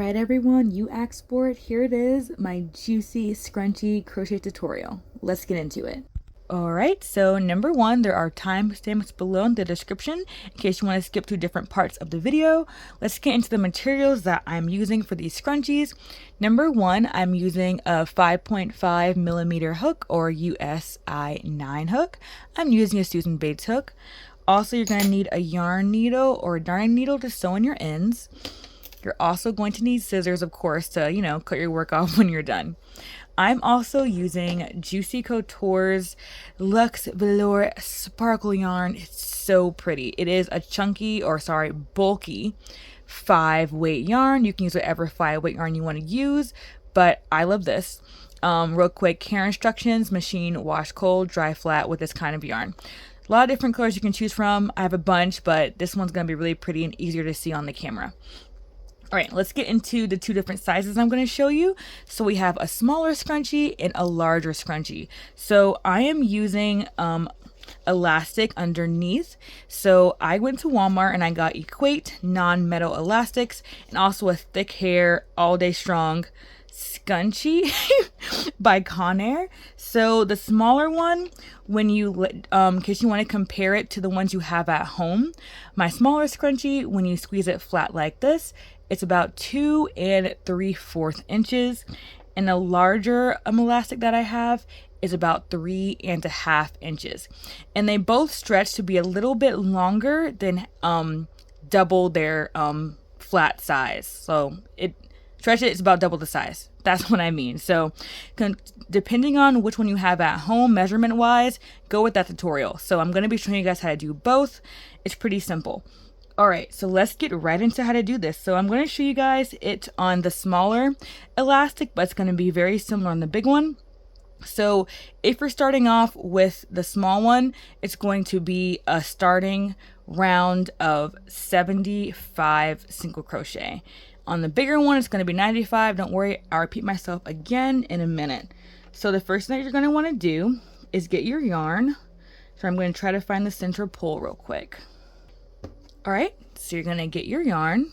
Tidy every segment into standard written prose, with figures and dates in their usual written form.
Alright everyone, you asked for it. Here it is, my juicy scrunchie crochet tutorial. Let's get into it. Alright, so number one, there are timestamps below in the description in case you want to skip through different parts of the video. Let's get into the materials that I'm using for these scrunchies. Number one, I'm using a 5.5 millimeter hook or USI 9 hook. I'm using a Susan Bates hook. Also, you're going to need a yarn needle or a darning needle to sew in your ends. You're also going to need scissors, of course, to, cut your work off when you're done. I'm also using Juicy Couture's Luxe Velour Sparkle yarn. It's so pretty. It is a bulky 5-weight yarn. You can use whatever 5-weight yarn you want to use, but I love this. Real quick, care instructions: machine, wash cold, dry flat with this kind of yarn. A lot of different colors you can choose from. I have a bunch, but this one's going to be really pretty and easier to see on the camera. All right, let's get into the two different sizes I'm going to show you. So we have a smaller scrunchie and a larger scrunchie. So I am using elastic underneath. So I went to Walmart and I got Equate non-metal elastics and also a thick hair all day strong Scrunchie by Conair. So the smaller one, when you in case you want to compare it to the ones you have at home, my smaller scrunchie, when you squeeze it flat like this, it's about 2 3/4 inches, and the larger elastic that I have is about 3.5 inches, and they both stretch to be a little bit longer than double their flat size. So it's about double the size. That's what I mean. So depending on which one you have at home measurement wise, go with that tutorial. So I'm going to be showing you guys how to do both. It's pretty simple. All right, so let's get right into how to do this. So I'm going to show you guys it on the smaller elastic, but it's going to be very similar on the big one. So if you're starting off with the small one, it's going to be a starting round of 75 single crochet. On the bigger one, it's going to be 95. Don't worry, I'll repeat myself again in a minute. So the first thing that you're going to want to do is get your yarn. So I'm going to try to find the center pole real quick. All right, so you're going to get your yarn,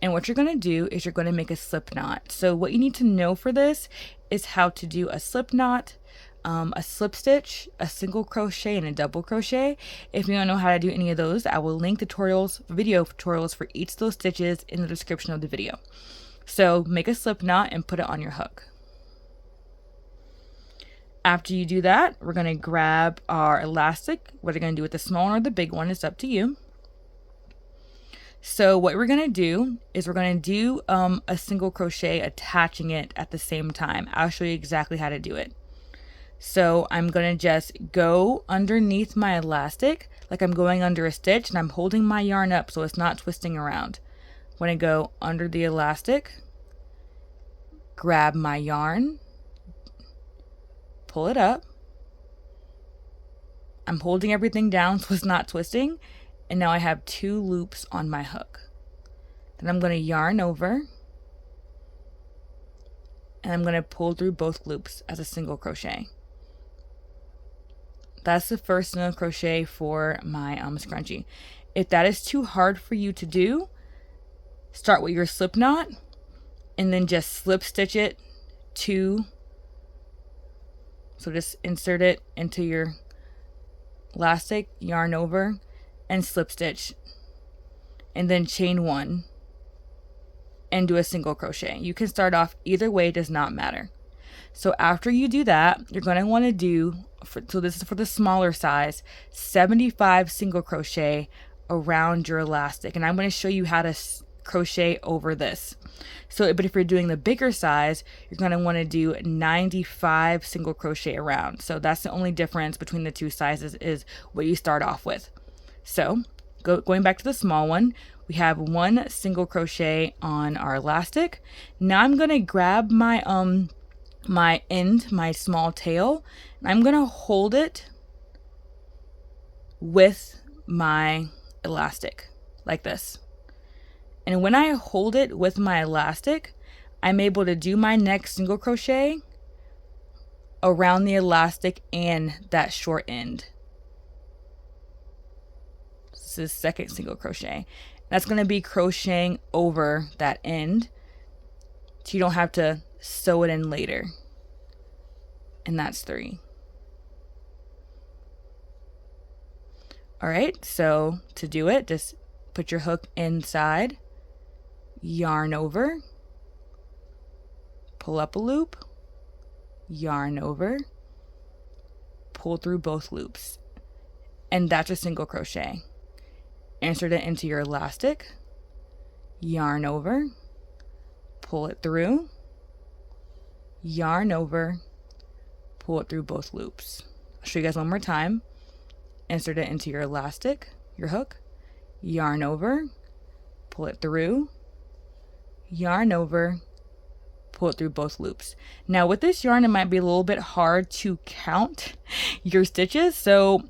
and what you're going to do is you're going to make a slip knot. So what you need to know for this is how to do a slip knot, a slip stitch, a single crochet, and a double crochet. If you don't know how to do any of those, I will link video tutorials for each of those stitches in the description of the video. So make a slip knot and put it on your hook. After you do that, we're going to grab our elastic. What you're going to do with the small one or the big one is up to you. So what we're going to do is we're going to do a single crochet attaching it at the same time. I'll show you exactly how to do it. So I'm going to just go underneath my elastic like I'm going under a stitch, and I'm holding my yarn up so it's not twisting around. I'm going to go under the elastic, grab my yarn, pull it up. I'm holding everything down so it's not twisting. And now I have 2 loops on my hook. Then I'm going to yarn over, and I'm going to pull through both loops as a single crochet. That's the first single crochet for my scrunchie. If that is too hard for you to do, start with your slip knot and then just slip stitch it so just insert it into your elastic, yarn over, and slip stitch, and then chain 1 and do a single crochet. You can start off either way, it does not matter. So after you do that, you're going to want to do, so this is for the smaller size, 75 single crochet around your elastic, and I'm going to show you how to crochet over this. So but if you're doing the bigger size, you're going to want to do 95 single crochet around. So that's the only difference between the two sizes, is what you start off with. So going back to the small one, we have 1 single crochet on our elastic. Now I'm going to grab my my small tail, and I'm going to hold it with my elastic like this. And when I hold it with my elastic, I'm able to do my next single crochet around the elastic and that short end. This is second single crochet. That's going to be crocheting over that end so you don't have to sew it in later. And that's 3. All right, so to do it, just put your hook inside, yarn over, pull up a loop, yarn over, pull through both loops, and that's a single crochet. Insert it into your elastic, yarn over, pull it through, yarn over, pull it through both loops. I'll show you guys one more time. Insert it into your elastic, your hook, yarn over, pull it through, yarn over, pull it through both loops. Now with this yarn, it might be a little bit hard to count your stitches, so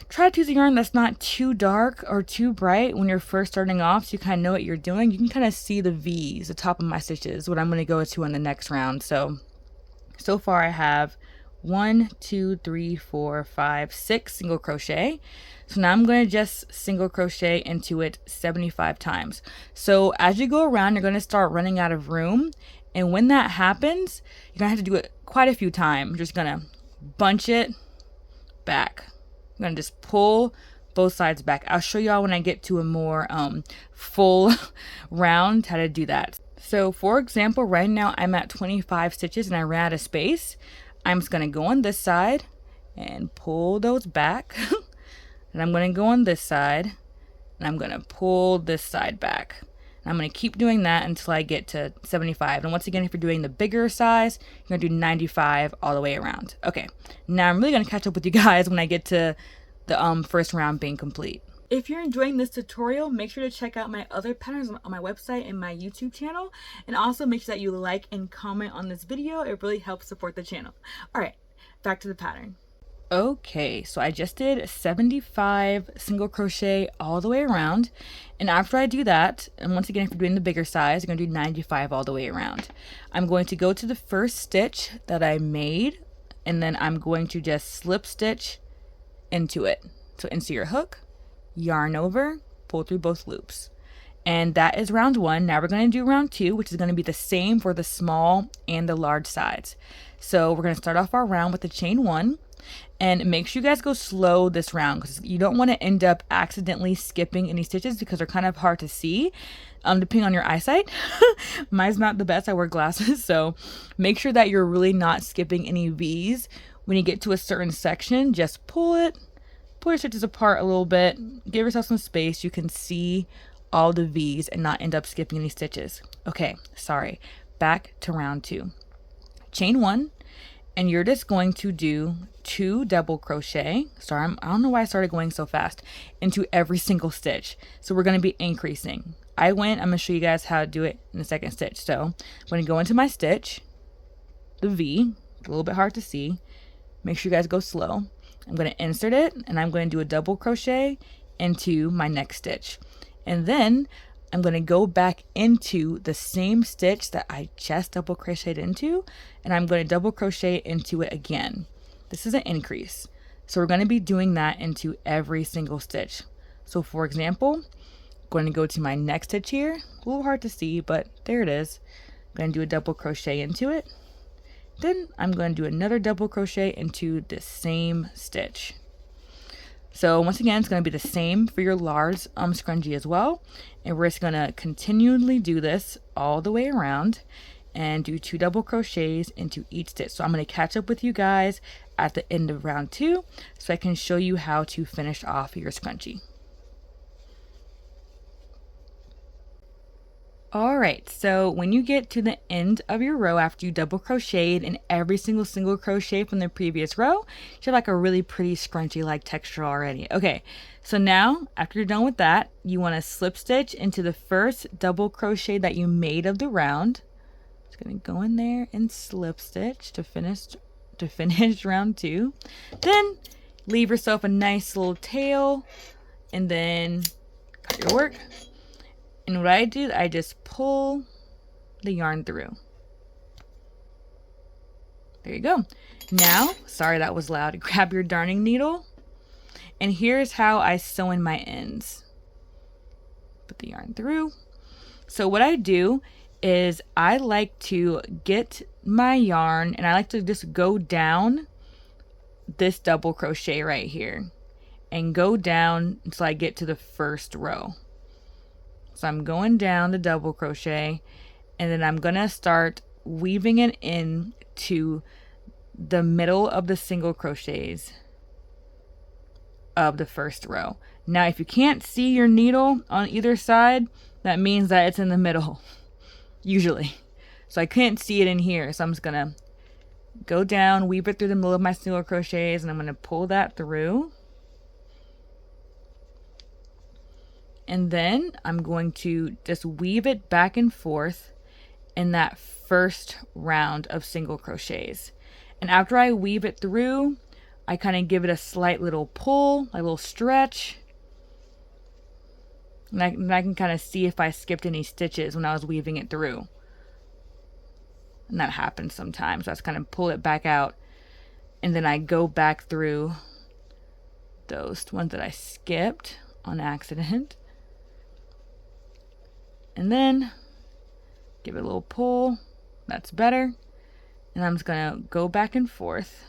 try to use a yarn that's not too dark or too bright when you're first starting off, so you kind of know what you're doing. You can kind of see the V's, the top of my stitches, what I'm going to go to in the next round. So far I have 1, 2, 3, 4, 5, 6 single crochet. So now I'm going to just single crochet into it 75 times. So as you go around, you're going to start running out of room. And when that happens, you're going to have to do it quite a few times. You're just going to bunch it back. I'm going to just pull both sides back. I'll show y'all when I get to a more full round how to do that. So for example, right now I'm at 25 stitches and I ran out of space. I'm just going to go on this side and pull those back. And I'm going to go on this side and I'm going to pull this side back. And I'm going to keep doing that until I get to 75. And once again, if you're doing the bigger size, you're going to do 95 all the way around. Okay, now I'm really going to catch up with you guys when I get to the first round being complete. If you're enjoying this tutorial, make sure to check out my other patterns on my website and my YouTube channel. And also make sure that you like and comment on this video. It really helps support the channel. All right, back to the pattern. Okay, so I just did 75 single crochet all the way around. And after I do that, and once again, if you're doing the bigger size, you're going to do 95 all the way around. I'm going to go to the first stitch that I made, and then I'm going to just slip stitch into it. So into your hook, yarn over, pull through both loops. And that is round 1. Now we're going to do round 2, which is going to be the same for the small and the large sides. So we're going to start off our round with the chain 1. And make sure you guys go slow this round because you don't want to end up accidentally skipping any stitches because they're kind of hard to see depending on your eyesight. Mine's not the best. I wear glasses, so make sure that you're really not skipping any V's. When you get to a certain section, just pull your stitches apart a little bit, give yourself some space. You can see all the V's and not end up skipping any stitches. Okay, sorry. Back to round 2. Chain 1. And you're just going to do 2 double crochet. Sorry, I don't know why I started going so fast. Into every single stitch. So we're going to be increasing. I'm going to show you guys how to do it in the second stitch. So I'm going to go into my stitch, the V, a little bit hard to see. Make sure you guys go slow. I'm going to insert it and I'm going to do a double crochet into my next stitch. And then I'm going to go back into the same stitch that I just double crocheted into, and I'm going to double crochet into it again. This is an increase. So we're going to be doing that into every single stitch. So for example, I'm going to go to my next stitch here. A little hard to see, but there it is. I'm going to do a double crochet into it. Then I'm going to do another double crochet into the same stitch. So once again, it's going to be the same for your large scrunchie as well. And we're just going to continually do this all the way around and do 2 double crochets into each stitch. So I'm going to catch up with you guys at the end of round 2 so I can show you how to finish off your scrunchie. Alright, so when you get to the end of your row after you double crocheted in every single crochet from the previous row, you have like a really pretty scrunchie like texture already. Okay, so now after you're done with that, you want to slip stitch into the first double crochet that you made of the round. Just going to go in there and slip stitch to finish round 2. Then leave yourself a nice little tail and then cut your work. And what I do, I just pull the yarn through. There you go. Now, sorry that was loud, grab your darning needle. And here's how I sew in my ends. Put the yarn through. So what I do is I like to get my yarn and I like to just go down this double crochet right here and go down until I get to the first row. So I'm going down the double crochet and then I'm gonna start weaving it in to the middle of the single crochets of the first row. Now if you can't see your needle on either side, that means that it's in the middle usually. So I couldn't see it in here, so I'm just gonna go down, weave it through the middle of my single crochets, and I'm gonna pull that through. And then I'm going to just weave it back and forth in that first round of single crochets. And after I weave it through, I kind of give it a slight little pull, a little stretch. And I can kind of see if I skipped any stitches when I was weaving it through. And that happens sometimes. So I just kind of pull it back out. And then I go back through those ones that I skipped on accident. And then give it a little pull. That's better. And I'm just going to go back and forth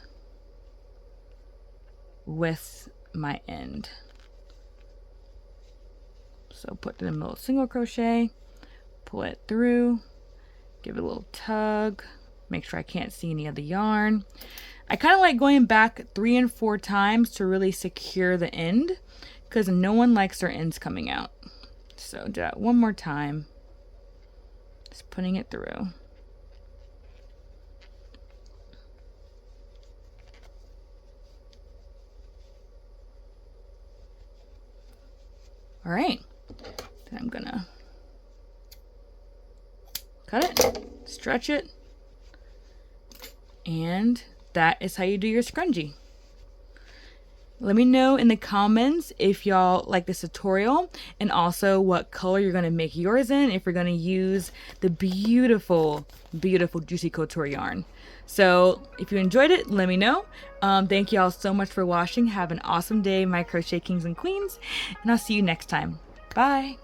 with my end. So put it in the middle single crochet, pull it through, give it a little tug, make sure I can't see any of the yarn. I kind of like going back 3 and 4 times to really secure the end because no one likes their ends coming out. So do that one more time, just putting it through. All right, then I'm gonna cut it, stretch it, and that is how you do your scrunchie. Let me know in the comments if y'all like this tutorial and also what color you're gonna make yours in, if you're gonna use the beautiful, beautiful Juicy Couture yarn. So if you enjoyed it, let me know. Thank y'all so much for watching. Have an awesome day, my crochet kings and queens, and I'll see you next time. Bye.